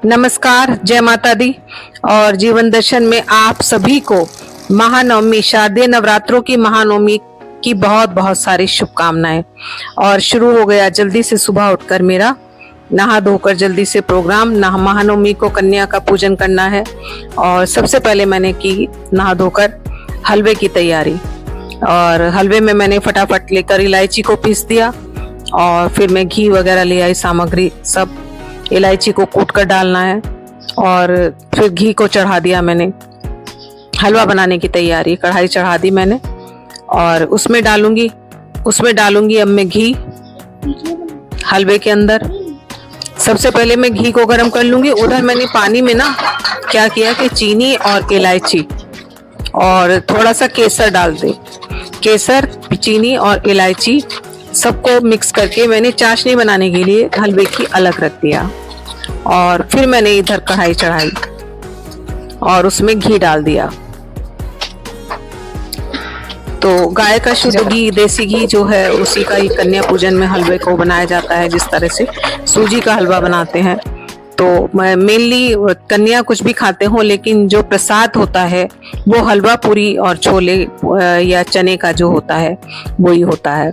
नमस्कार, जय माता दी। और जीवन दर्शन में आप सभी को महानवमी, शारदीय नवरात्रों की महानवमी की बहुत बहुत सारी शुभकामनाएं। और शुरू हो गया जल्दी से सुबह उठकर मेरा नहा धोकर जल्दी से प्रोग्राम। महानवमी को कन्या का पूजन करना है और सबसे पहले मैंने की नहा धोकर हलवे की तैयारी। और हलवे में मैंने फटाफट लेकर इलायची को पीस दिया और फिर मैं घी वगैरह ले आई, सामग्री सब। इलायची को कूट कर डालना है और फिर घी को चढ़ा दिया मैंने। हलवा बनाने की तैयारी, कढ़ाई चढ़ा दी मैंने और उसमें डालूंगी अब मैं घी हलवे के अंदर। सबसे पहले मैं घी को गर्म कर लूंगी। उधर मैंने पानी में ना क्या किया कि चीनी और इलायची और थोड़ा सा केसर डाल दे। केसर, चीनी और इलायची सबको मिक्स करके मैंने चाशनी बनाने के लिए हलवे की अलग रख दिया। और फिर मैंने इधर कढ़ाई चढ़ाई और उसमें घी डाल दिया। तो गाय का शुद्ध घी, देसी घी जो है उसी का ही कन्या पूजन में हलवे को बनाया जाता है। जिस तरह से सूजी का हलवा बनाते हैं तो मेनली कन्या कुछ भी खाते हो, लेकिन जो प्रसाद होता है वो हलवा पूरी और छोले या चने का जो होता है वही होता है।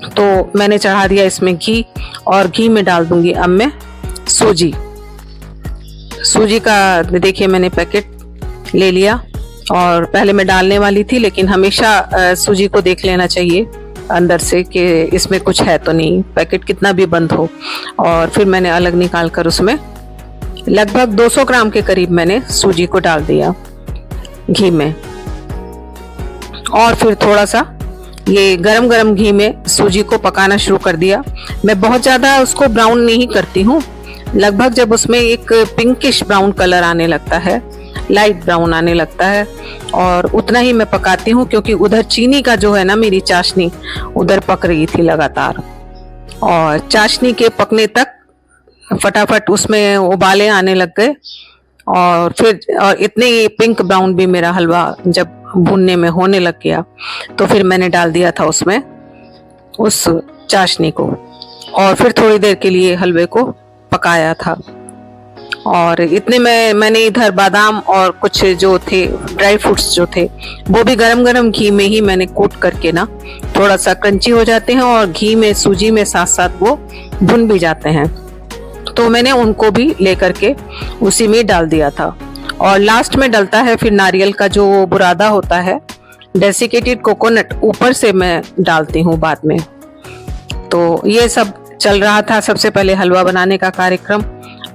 तो मैंने चढ़ा दिया इसमें घी और घी में डाल दूंगी अब मैं सूजी का देखिए मैंने पैकेट ले लिया। और पहले मैं डालने वाली थी, लेकिन हमेशा सूजी को देख लेना चाहिए अंदर से कि इसमें कुछ है तो नहीं, पैकेट कितना भी बंद हो। और फिर मैंने अलग निकाल कर उसमें लगभग 200 ग्राम के करीब मैंने सूजी को डाल दिया घी में। और फिर थोड़ा सा ये गरम गरम घी में सूजी को पकाना शुरू कर दिया। मैं बहुत ज्यादा उसको ब्राउन नहीं करती हूँ, लगभग जब उसमें एक पिंकिश ब्राउन कलर आने लगता है, लाइट ब्राउन आने लगता है, और उतना ही मैं पकाती हूँ। क्योंकि उधर चीनी का जो है ना, मेरी चाशनी उधर पक रही थी लगातार। और चाशनी के पकने तक फटाफट उसमें उबाले आने लग गए। और इतने ही पिंक ब्राउन भी मेरा हलवा जब भुनने में होने लग गया तो फिर मैंने डाल दिया था उसमें उस चाशनी को। और फिर थोड़ी देर के लिए हलवे को पकाया था। और इतने में मैंने इधर बादाम और कुछ जो थे ड्राई फ्रूट्स जो थे वो भी गरम गरम घी में ही मैंने कूट करके ना, थोड़ा सा क्रंची हो जाते हैं और घी में सूजी में साथ साथ वो भुन भी जाते हैं। तो मैंने उनको भी लेकर के उसी में डाल दिया था। और लास्ट में डलता है फिर नारियल का जो बुरादा होता है, डेसिकेटेड कोकोनट, ऊपर से मैं डालती हूँ बाद में। तो ये सब चल रहा था सबसे पहले हलवा बनाने का कार्यक्रम।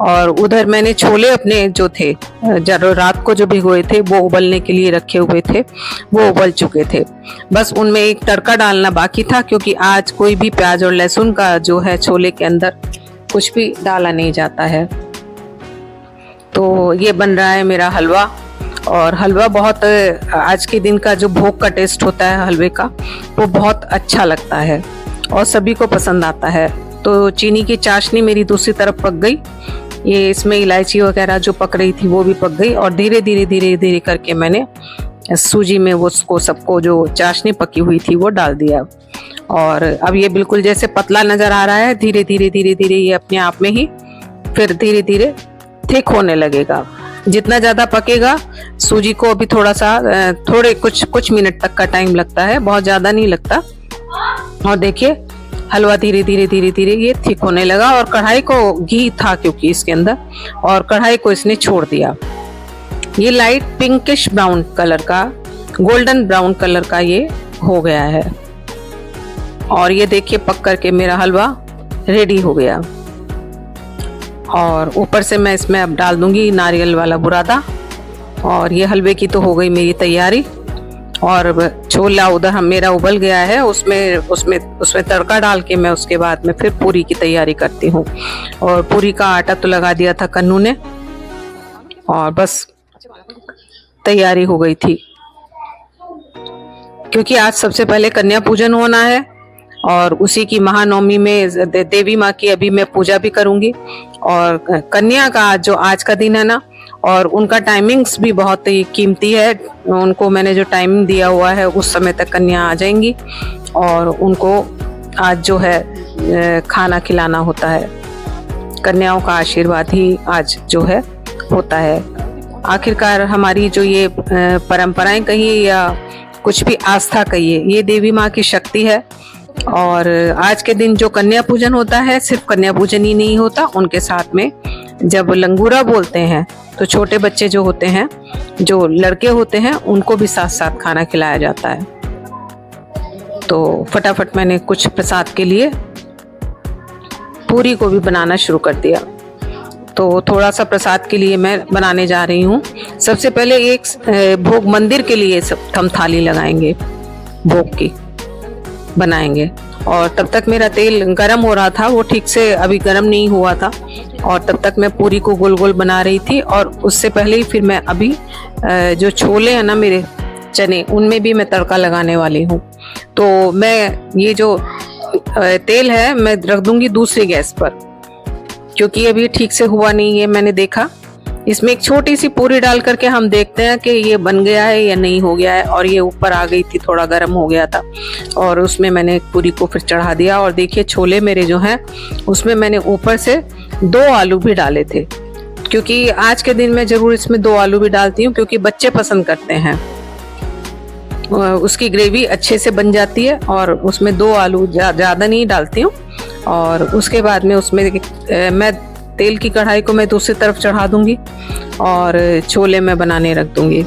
और उधर मैंने छोले अपने जो थे, रात को जो भिगोए थे वो उबलने के लिए रखे हुए थे, वो उबल चुके थे। बस उनमें एक तड़का डालना बाकी था, क्योंकि आज कोई भी प्याज और लहसुन का जो है छोले के अंदर कुछ भी डाला नहीं जाता है। तो ये बन रहा है मेरा हलवा। और हलवा बहुत, आज के दिन का जो भोग का टेस्ट होता है हलवे का, वो बहुत अच्छा लगता है और सभी को पसंद आता है। तो चीनी की चाशनी मेरी दूसरी तरफ पक गई, ये इसमें इलायची वगैरह जो पक रही थी वो भी पक गई। और धीरे धीरे करके मैंने सूजी में वो उसको सबको जो चाशनी पकी हुई थी वो डाल दिया। और अब ये बिल्कुल जैसे पतला नजर आ रहा है। धीरे धीरे ये अपने आप में ही फिर धीरे धीरे थिक होने लगेगा। जितना ज्यादा पकेगा सूजी को, अभी थोड़ा सा कुछ मिनट तक का टाइम लगता है, बहुत ज्यादा नहीं लगता। और देखिए हलवा धीरे धीरे ये थिक होने लगा। और कढ़ाई को घी था क्योंकि इसके अंदर, और कढ़ाई को इसने छोड़ दिया। ये लाइट पिंकिश ब्राउन कलर का, गोल्डन ब्राउन कलर का ये हो गया है। और ये देखिए पक करके मेरा हलवा रेडी हो गया। और ऊपर से मैं इसमें अब डाल दूंगी नारियल वाला बुरादा। और ये हलवे की तो हो गई मेरी तैयारी। और छोला उधर मेरा उबल गया है, उसमें तड़का डाल के मैं उसके बाद में फिर पूरी की तैयारी करती हूँ। और पूरी का आटा तो लगा दिया था कन्नू ने, और बस तैयारी हो गई थी। क्योंकि आज सबसे पहले कन्या पूजन होना है और उसी की महानवमी में देवी माँ की अभी मैं पूजा भी करूंगी। और कन्या का जो आज का दिन है ना, और उनका टाइमिंग्स भी बहुत ही कीमती है। उनको मैंने जो टाइमिंग दिया हुआ है उस समय तक कन्या आ जाएंगी और उनको आज जो है खाना खिलाना होता है। कन्याओं का आशीर्वाद ही आज जो है होता है। आखिरकार हमारी जो ये परंपराएं कहिए या कुछ भी आस्था कहिए, ये देवी माँ की शक्ति है। और आज के दिन जो कन्या पूजन होता है, सिर्फ कन्या पूजन ही नहीं होता, उनके साथ में जब लंगूरा बोलते हैं तो छोटे बच्चे जो होते हैं, जो लड़के होते हैं, उनको भी साथ साथ खाना खिलाया जाता है। तो फटाफट मैंने कुछ प्रसाद के लिए पूरी को भी बनाना शुरू कर दिया। तो थोड़ा सा प्रसाद के लिए मैं बनाने जा रही हूँ। सबसे पहले एक भोग मंदिर के लिए हम थाली लगाएंगे, भोग की बनाएंगे। और तब तक मेरा तेल गरम हो रहा था, वो ठीक से अभी गरम नहीं हुआ था। और तब तक मैं पूरी को गोल गोल बना रही थी। और उससे पहले ही फिर मैं अभी जो छोले हैं ना मेरे चने, उनमें भी मैं तड़का लगाने वाली हूँ। तो मैं ये जो तेल है मैं रख दूंगी दूसरी गैस पर, क्योंकि अभी ठीक से हुआ नहीं है। मैंने देखा, इसमें एक छोटी सी पूरी डाल करके हम देखते हैं कि ये बन गया है या नहीं हो गया है। और ये ऊपर आ गई थी, थोड़ा गर्म हो गया था, और उसमें मैंने पूरी को फिर चढ़ा दिया। और देखिए छोले मेरे जो हैं, उसमें मैंने ऊपर से 2 आलू भी डाले थे, क्योंकि आज के दिन में जरूर इसमें 2 आलू भी डालती हूँ, क्योंकि बच्चे पसंद करते हैं। उसकी ग्रेवी अच्छे से बन जाती है, और उसमें 2 आलू ज़्यादा नहीं डालती हूँ। और उसके बाद में उसमें मैं तेल की कढ़ाई को मैं दूसरी तरफ चढ़ा दूंगी और छोले मैं बनाने रख दूंगी।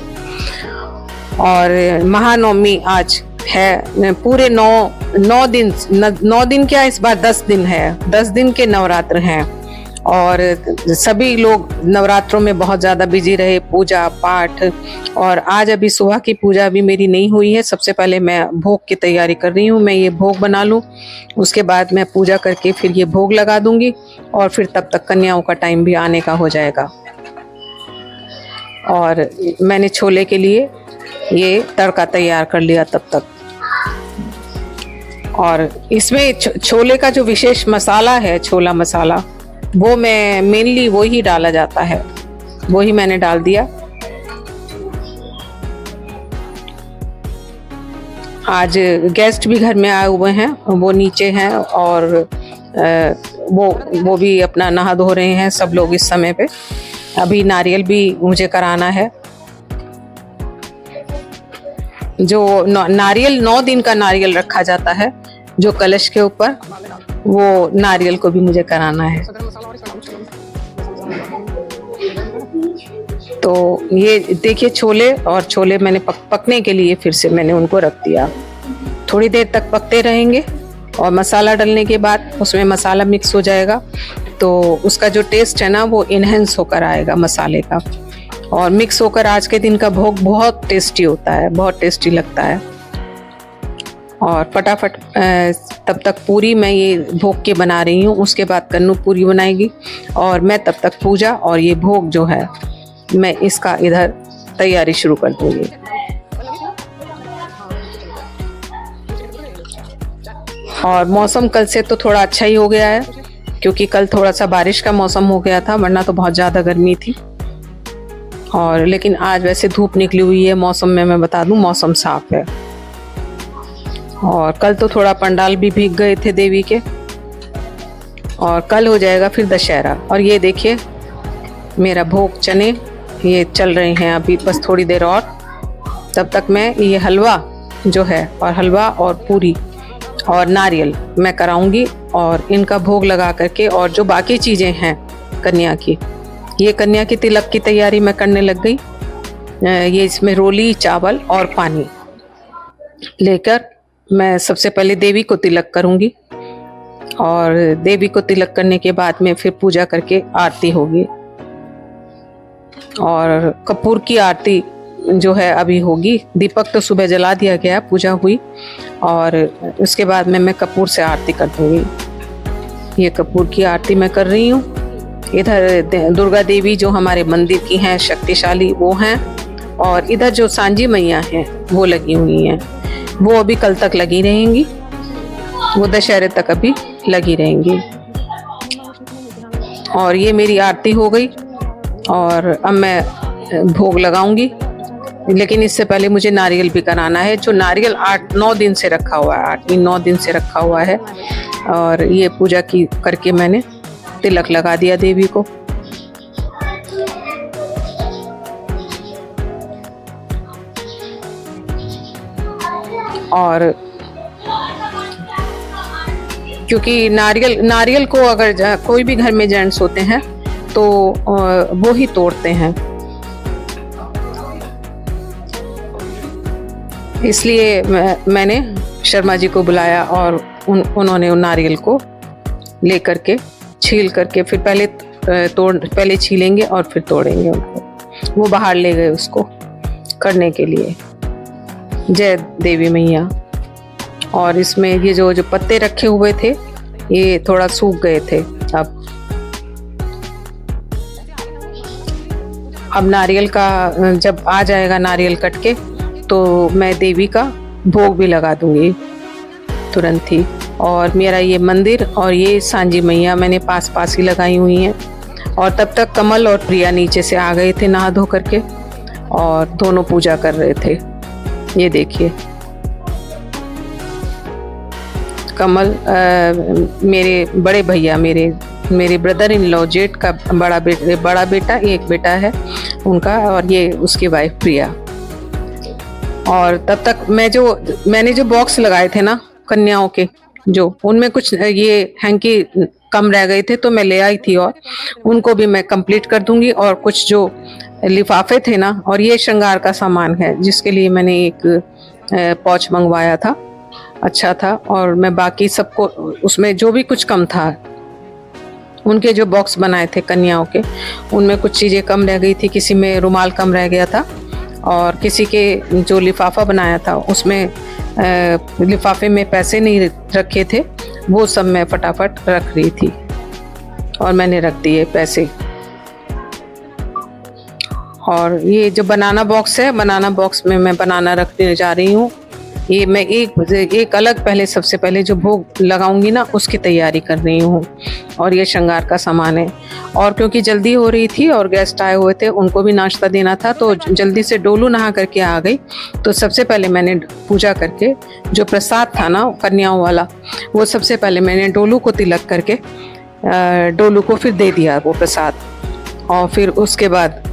और महानवमी आज है, पूरे 9 दिन क्या, इस बार 10 दिन है, 10 दिन के नवरात्र हैं। और सभी लोग नवरात्रों में बहुत ज़्यादा बिजी रहे, पूजा पाठ। और आज अभी सुबह की पूजा अभी मेरी नहीं हुई है। सबसे पहले मैं भोग की तैयारी कर रही हूँ, मैं ये भोग बना लूँ, उसके बाद मैं पूजा करके फिर ये भोग लगा दूंगी। और फिर तब तक कन्याओं का टाइम भी आने का हो जाएगा। और मैंने छोले के लिए ये तड़का तैयार कर लिया तब तक। और इसमें छोले का जो विशेष मसाला है, छोला मसाला, वो मैं मेनली वो ही डाला जाता है, वो ही मैंने डाल दिया। आज गेस्ट भी घर में आए हुए हैं, वो नीचे हैं। और वो भी अपना नहा धो रहे हैं सब लोग इस समय पे। अभी नारियल भी मुझे कराना है। जो नारियल 9 दिन का नारियल रखा जाता है जो कलश के ऊपर, वो नारियल को भी मुझे कराना है। तो ये देखिए छोले, और छोले मैंने पकने के लिए फिर से मैंने उनको रख दिया। थोड़ी देर तक पकते रहेंगे, और मसाला डालने के बाद उसमें मसाला मिक्स हो जाएगा, तो उसका जो टेस्ट है ना वो इनहेंस होकर आएगा मसाले का। और मिक्स होकर आज के दिन का भोग बहुत टेस्टी होता है, बहुत टेस्टी लगता है। और फटाफट तब तक पूरी मैं ये भोग के बना रही हूँ, उसके बाद कन्नू पूरी बनाएगी। और मैं तब तक पूजा और ये भोग जो है मैं इसका इधर तैयारी शुरू कर दूंगी। और मौसम कल से तो थोड़ा अच्छा ही हो गया है, क्योंकि कल थोड़ा सा बारिश का मौसम हो गया था, वरना तो बहुत ज़्यादा गर्मी थी। और लेकिन आज वैसे धूप निकली हुई है, मौसम में मैं बता दूं मौसम साफ है। और कल तो थोड़ा पंडाल भी भीग गए थे देवी के। और कल हो जाएगा फिर दशहरा। और ये देखिए मेरा भोग चने ये चल रहे हैं अभी, बस थोड़ी देर और, तब तक मैं ये हलवा जो है, और हलवा और पूरी और नारियल मैं कराऊंगी। और इनका भोग लगा करके, और जो बाकी चीज़ें हैं कन्या की, ये कन्या की तिलक की तैयारी मैं करने लग गई। ये इसमें रोली, चावल और पानी लेकर मैं सबसे पहले देवी को तिलक करूंगी। और देवी को तिलक करने के बाद में फिर पूजा करके आरती होगी। और कपूर की आरती जो है अभी होगी। दीपक तो सुबह जला दिया गया, पूजा हुई, और उसके बाद में मैं कपूर से आरती कर दूंगी। ये कपूर की आरती मैं कर रही हूँ। इधर दुर्गा देवी जो हमारे मंदिर की हैं, शक्तिशाली, वो हैं। और इधर जो सांझी मैया हैं वो लगी हुई हैं, वो अभी कल तक लगी रहेंगी, वो दशहरे तक अभी लगी रहेंगी। और ये मेरी आरती हो गई, और अब मैं भोग लगाऊंगी। लेकिन इससे पहले मुझे नारियल भी कराना है, जो नारियल 8-9 दिन से रखा हुआ है, 8-9 दिन से रखा हुआ है। और ये पूजा की करके मैंने तिलक लगा दिया देवी को। और क्योंकि नारियल को अगर कोई भी घर में जेंट्स होते हैं तो वो ही तोड़ते हैं, इसलिए मैंने शर्मा जी को बुलाया और उन्होंने उन नारियल को लेकर के छील करके फिर पहले छीलेंगे और फिर तोड़ेंगे उनको। वो बाहर ले गए उसको करने के लिए। जय देवी मैया। और इसमें ये जो पत्ते रखे हुए थे ये थोड़ा सूख गए थे। अब नारियल का जब आ जाएगा नारियल कट के तो मैं देवी का भोग भी लगा दूंगी तुरंत ही। और मेरा ये मंदिर और ये सांझी मैया मैंने पास ही लगाई हुई हैं। और तब तक कमल और प्रिया नीचे से आ गए थे नहा धो करके और दोनों पूजा कर रहे थे। ये देखिए कमल मेरे बड़े भैया, मेरे ब्रदर इन लॉ जेठ का बड़ा बेटा, एक बेटा है उनका, और ये उसकी वाइफ प्रिया। और तब तक मैंने जो बॉक्स लगाए थे ना कन्याओं के, जो उनमें कुछ ये हैंकी कम रह गए थे तो मैं ले आई थी और उनको भी मैं कंप्लीट कर दूंगी। और कुछ जो लिफाफे थे ना, और ये श्रृंगार का सामान है जिसके लिए मैंने एक पॉच मंगवाया था, अच्छा था। और मैं बाकी सबको उसमें जो भी कुछ कम था, उनके जो बॉक्स बनाए थे कन्याओं के, उनमें कुछ चीज़ें कम रह गई थी। किसी में रुमाल कम रह गया था और किसी के जो लिफाफा बनाया था उसमें लिफाफे में पैसे नहीं रखे थे, वो सब मैं फटाफट रख रही थी और मैंने रख दिए पैसे। और ये जो बनाना बॉक्स है, बनाना बॉक्स में मैं बनाना रखने जा रही हूँ। ये मैं एक अलग पहले सबसे पहले जो भोग लगाऊंगी ना उसकी तैयारी कर रही हूँ। और ये श्रृंगार का सामान है। और क्योंकि जल्दी हो रही थी और गेस्ट आए हुए थे, उनको भी नाश्ता देना था, तो जल्दी से डोलू नहा करके आ गई। तो सबसे पहले मैंने पूजा करके जो प्रसाद था ना कन्याओं वाला, वो सबसे पहले मैंने डोलू को तिलक करके डोलू को फिर दे दिया वो प्रसाद। और फिर उसके बाद,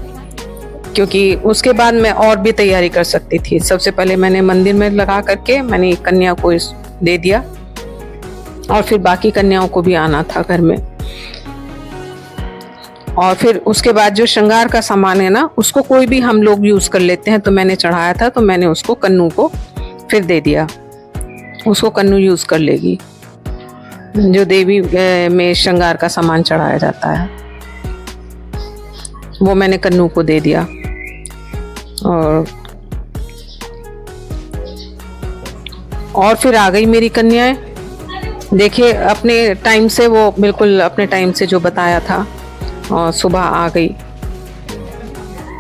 क्योंकि उसके बाद मैं और भी तैयारी कर सकती थी, सबसे पहले मैंने मंदिर में लगा करके मैंने एक कन्या को दे दिया और फिर बाकी कन्याओं को भी आना था घर में। और फिर उसके बाद जो श्रृंगार का सामान है ना, उसको कोई भी हम लोग यूज कर लेते हैं, तो मैंने चढ़ाया था तो मैंने उसको कन्नू को फिर दे दिया। उसको कन्नू यूज कर लेगी, जो देवी में श्रृंगार का सामान चढ़ाया जाता है वो मैंने कन्नू को दे दिया। और फिर आ गई मेरी कन्याएं। देखिए अपने टाइम से, वो बिल्कुल अपने टाइम से जो बताया था, और सुबह आ गई।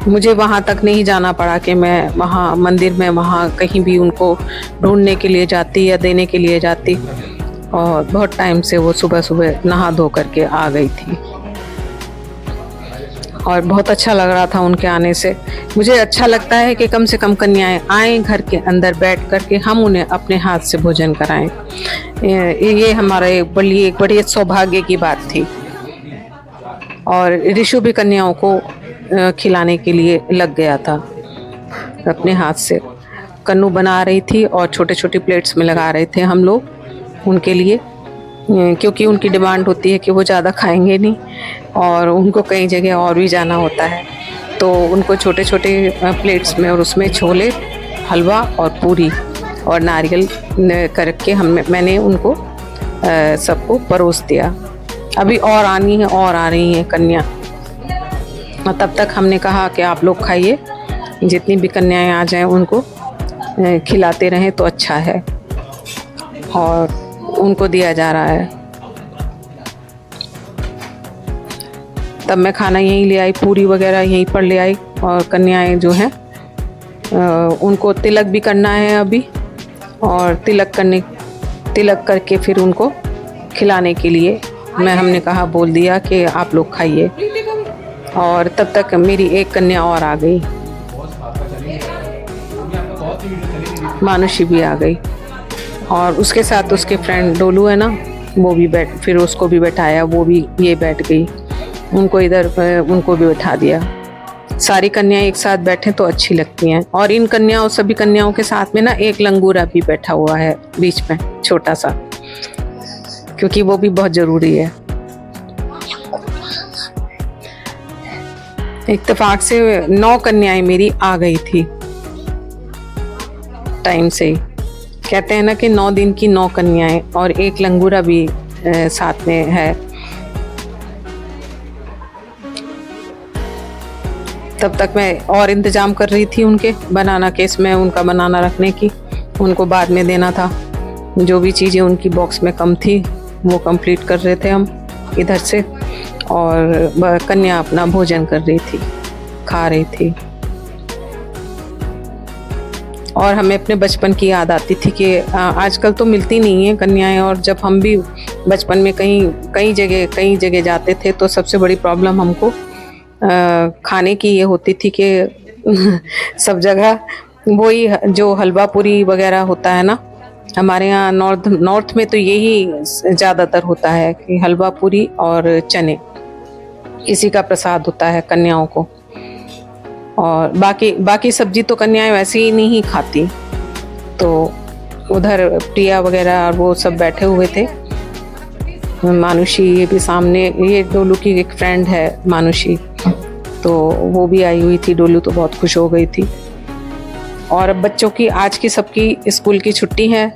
मुझे वहाँ तक नहीं जाना पड़ा कि मैं वहाँ मंदिर में वहाँ कहीं भी उनको ढूंढने के लिए जाती या देने के लिए जाती। और बहुत टाइम से वो सुबह नहा धो करके आ गई थी और बहुत अच्छा लग रहा था उनके आने से। मुझे अच्छा लगता है कि कम से कम कन्याएं आएं घर के अंदर, बैठ करके हम उन्हें अपने हाथ से भोजन कराएं। ये हमारा एक बड़ी सौभाग्य की बात थी। और ऋषु भी कन्याओं को खिलाने के लिए लग गया था, अपने हाथ से कन्नू बना रही थी और छोटे छोटे प्लेट्स में लगा रहे थे हम लोग उनके लिए, क्योंकि उनकी डिमांड होती है कि वो ज़्यादा खाएंगे नहीं और उनको कई जगह और भी जाना होता है, तो उनको छोटे छोटे प्लेट्स में और उसमें छोले, हलवा और पूरी और नारियल करके मैंने उनको सबको परोस दिया। अभी और आ रही हैं कन्या। और तब तक हमने कहा कि आप लोग खाइए, जितनी भी कन्याएं आ जाएं उनको खिलाते रहें तो अच्छा है। और उनको दिया जा रहा है। तब मैं खाना यहीं ले आई, पूरी वगैरह यहीं पर ले आई। और कन्याएं जो हैं उनको तिलक भी करना है अभी, और तिलक करके फिर उनको खिलाने के लिए हमने कहा, बोल दिया कि आप लोग खाइए। और तब तक मेरी एक कन्या और आ गई, मानुषी भी आ गई, और उसके साथ उसके फ्रेंड डोलू है ना, वो भी फिर उसको भी बैठाया, वो भी ये बैठ गई, उनको इधर उनको भी बैठा दिया। सारी कन्याएं एक साथ बैठे तो अच्छी लगती हैं। और इन कन्याओं सभी कन्याओं के साथ में ना एक लंगूरा भी बैठा हुआ है बीच में, छोटा सा, क्योंकि वो भी बहुत जरूरी है। इत्तेफाक से 9 कन्याएं मेरी आ गई थी टाइम से ही। कहते हैं ना कि 9 दिन की 9 कन्याएं, और एक लंगूरा भी साथ में है। तब तक मैं और इंतजाम कर रही थी उनके बनाना केस में, उनका बनाना रखने की। उनको बाद में देना था। जो भी चीज़ें उनकी बॉक्स में कम थी वो कंप्लीट कर रहे थे हम इधर से, और कन्या अपना भोजन कर रही थी, खा रही थी। और हमें अपने बचपन की याद आती थी कि आजकल तो मिलती नहीं है कन्याएं। और जब हम भी बचपन में कई जगह जाते थे तो सबसे बड़ी प्रॉब्लम हमको खाने की ये होती थी कि सब जगह वही जो हलवा पूरी वगैरह होता है ना, हमारे यहाँ नॉर्थ में तो यही ज़्यादातर होता है कि हलवा पूरी और चने, इसी का प्रसाद होता है कन्याओं को। और बाकी सब्जी तो कन्याएं वैसे ही नहीं खाती। तो उधर प्रिया वगैरह और वो सब बैठे हुए थे। मानुषी ये भी सामने, ये डोलू की एक फ्रेंड है मानुषी, तो वो भी आई हुई थी। डोलू तो बहुत खुश हो गई थी। और अब बच्चों की आज की सबकी स्कूल की छुट्टी है,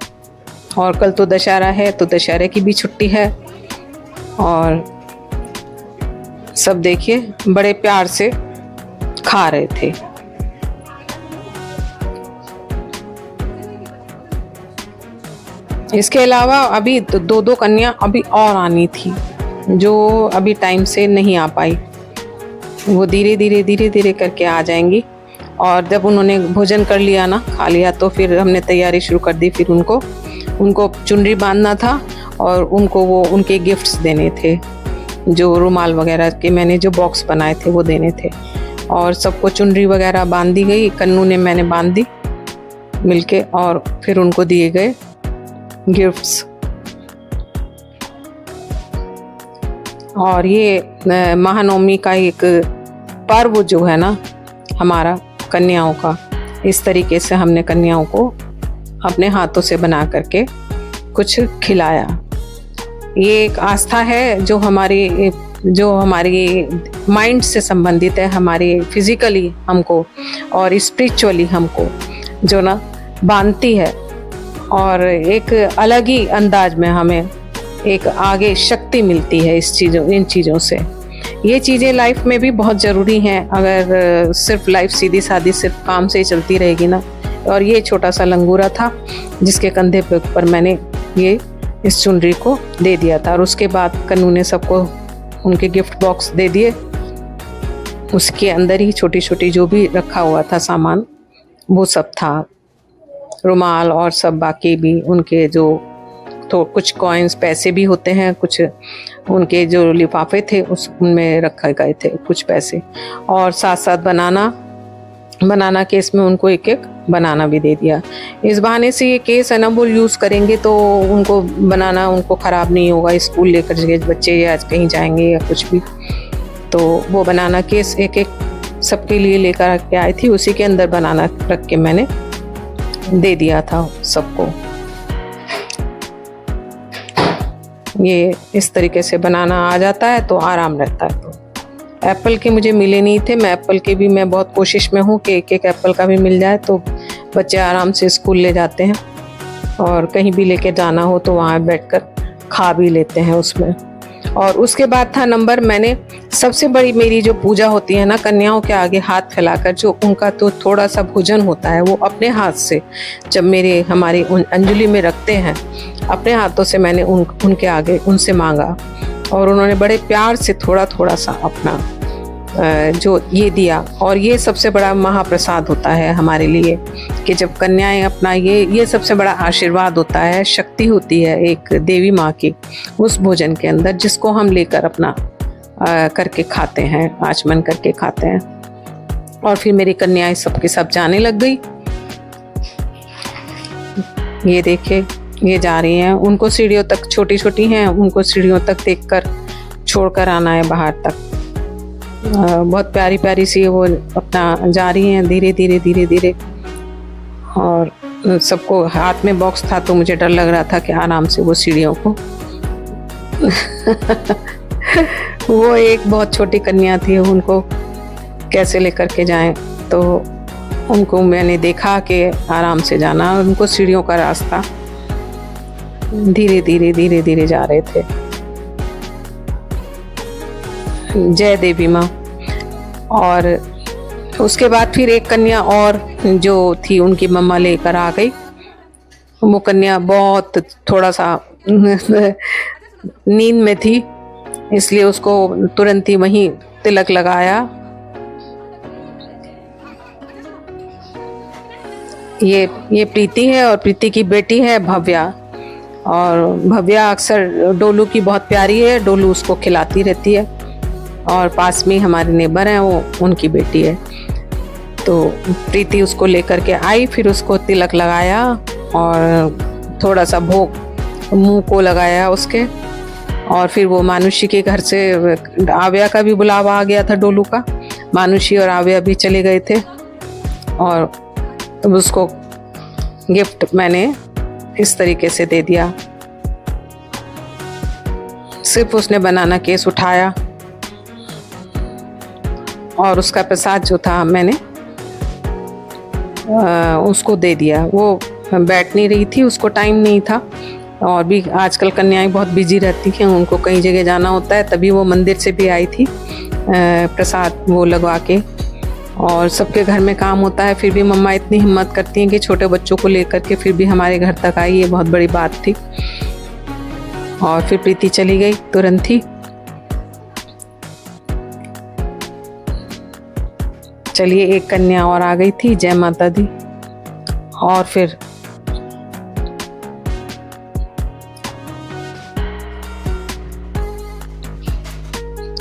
और कल तो दशहरा है, तो दशहरे की भी छुट्टी है। और सब देखिए बड़े प्यार से खा रहे थे। इसके अलावा अभी 2 कन्या अभी और आनी थी, जो अभी टाइम से नहीं आ पाई। वो धीरे धीरे करके आ जाएंगी। और जब उन्होंने भोजन कर लिया ना, खा लिया, तो फिर हमने तैयारी शुरू कर दी। फिर उनको चुनरी बांधना था, और उनको वो उनके गिफ्ट्स देने थे, जो रुमाल वगैरह के मैंने जो बॉक्स बनाए थे वो देने थे। और सबको चुनरी वगैरह बांध दी गई, कन्नू ने मैंने बांध दी मिलके, और फिर उनको दिए गए गिफ्ट्स। और ये महानवमी का एक पर्व जो है ना हमारा कन्याओं का, इस तरीके से हमने कन्याओं को अपने हाथों से बना करके कुछ खिलाया। ये एक आस्था है जो हमारी माइंड से संबंधित है, हमारी फिजिकली हमको और स्पिरिचुअली हमको जो ना बांधती है, और एक अलग ही अंदाज में हमें एक आगे शक्ति मिलती है इन चीज़ों से। ये चीज़ें लाइफ में भी बहुत ज़रूरी हैं। अगर सिर्फ लाइफ सीधी सादी सिर्फ काम से ही चलती रहेगी ना। और ये छोटा सा लंगूरा था जिसके कंधे पर मैंने ये इस चुनरी को दे दिया था। और उसके बाद कन्नू ने सबको उनके गिफ्ट बॉक्स दे दिए। उसके अंदर ही छोटी छोटी जो भी रखा हुआ था सामान वो सब था, रुमाल और सब बाकी भी उनके जो तो कुछ कॉइन्स पैसे भी होते हैं, कुछ उनके जो लिफाफे थे उनमें रखे गए थे कुछ पैसे। और साथ साथ बनाना केस में उनको एक बनाना भी दे दिया। इस बहाने से ये केस है ना वो यूज़ करेंगे तो उनको बनाना उनको ख़राब नहीं होगा। स्कूल लेकर बच्चे या कहीं जाएंगे या कुछ भी, तो वो बनाना केस एक सबके लिए लेकर के आई थी। उसी के अंदर बनाना रख के मैंने दे दिया था सबको। ये इस तरीके से बनाना आ जाता है तो आराम रहता है। तो एप्पल के मुझे मिले नहीं थे, मैं एप्पल के भी मैं बहुत कोशिश में हूँ कि एक एप्पल का भी मिल जाए तो बच्चे आराम से स्कूल ले जाते हैं, और कहीं भी लेके जाना हो तो वहाँ बैठकर खा भी लेते हैं उसमें। और उसके बाद था नंबर, मैंने सबसे बड़ी मेरी जो पूजा होती है ना कन्याओं के आगे हाथ फैलाकर, जो उनका तो थोड़ा सा भोजन होता है वो अपने हाथ से जब हमारी अंजलि में रखते हैं, अपने हाथों से मैंने उनके आगे उनसे मांगा, और उन्होंने बड़े प्यार से थोड़ा थोड़ा सा अपना जो ये दिया। और ये सबसे बड़ा महाप्रसाद होता है हमारे लिए कि जब कन्याएं अपना ये सबसे बड़ा आशीर्वाद होता है, शक्ति होती है एक देवी माँ की उस भोजन के अंदर, जिसको हम लेकर अपना करके खाते हैं, आचमन करके खाते हैं। और फिर मेरी कन्याएं सबके सब जाने लग गई। ये देखे ये जा रही हैं, उनको सीढ़ियों तक, छोटी छोटी हैं, उनको सीढ़ियों तक देखकर छोड़कर आना है बाहर तक। बहुत प्यारी प्यारी सी वो अपना जा रही हैं, धीरे धीरे धीरे धीरे। और सबको हाथ में बॉक्स था तो मुझे डर लग रहा था कि आराम से वो सीढ़ियों को वो एक बहुत छोटी कन्या थी, उनको कैसे लेकर के जाएं। तो उनको मैंने देखा कि आराम से जाना, उनको सीढ़ियों का रास्ता धीरे धीरे धीरे धीरे जा रहे थे। जय देवी माँ। और उसके बाद फिर एक कन्या और जो थी उनकी मम्मा लेकर आ गई। वो कन्या बहुत थोड़ा सा नींद में थी, इसलिए उसको तुरंत ही वहीं तिलक लगाया। ये प्रीति है और प्रीति की बेटी है भव्या। और भव्या अक्सर डोलू की बहुत प्यारी है, डोलू उसको खिलाती रहती है। और पास में हमारे नेबर हैं, वो उनकी बेटी है। तो प्रीति उसको लेकर के आई, फिर उसको तिलक लगाया और थोड़ा सा भोग मुंह को लगाया उसके। और फिर वो मानुषी के घर से आव्या का भी बुलावा आ गया था डोलू का। मानुषी और आव्या भी चले गए थे। और तब उसको गिफ्ट मैंने इस तरीके से दे दिया। सिर्फ उसने बनाना केस उठाया और उसका प्रसाद जो था मैंने उसको दे दिया। वो बैठ नहीं रही थी, उसको टाइम नहीं था। और भी आजकल कन्याएं बहुत बिजी रहती हैं, उनको कई जगह जाना होता है, तभी वो मंदिर से भी आई थी प्रसाद वो लगवा के। और सबके घर में काम होता है, फिर भी मम्मा इतनी हिम्मत करती हैं कि छोटे बच्चों को लेकर के फिर भी हमारे घर तक आई, ये बहुत बड़ी बात थी। और फिर प्रीति चली गई तुरंत ही। चलिए, एक कन्या और आ गई थी, जय माता दी। और फिर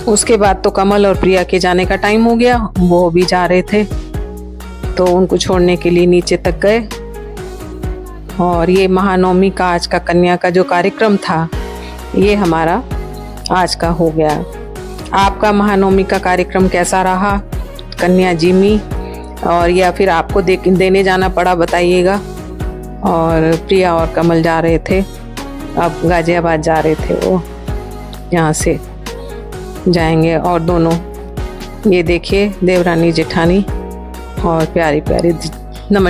उसके बाद तो कमल और प्रिया के जाने का टाइम हो गया, वो भी जा रहे थे, तो उनको छोड़ने के लिए नीचे तक गए। और ये महानवमी का आज का कन्या का जो कार्यक्रम था, ये हमारा आज का हो गया। आपका महानवमी का कार्यक्रम कैसा रहा, कन्या जिमी, और या फिर आपको देने जाना पड़ा, बताइएगा। और प्रिया और कमल जा रहे थे, अब गाजियाबाद जा रहे थे, वो यहाँ से जाएंगे। और दोनों ये देखिए, देवरानी जेठानी और प्यारी प्यारी। नमस्कार।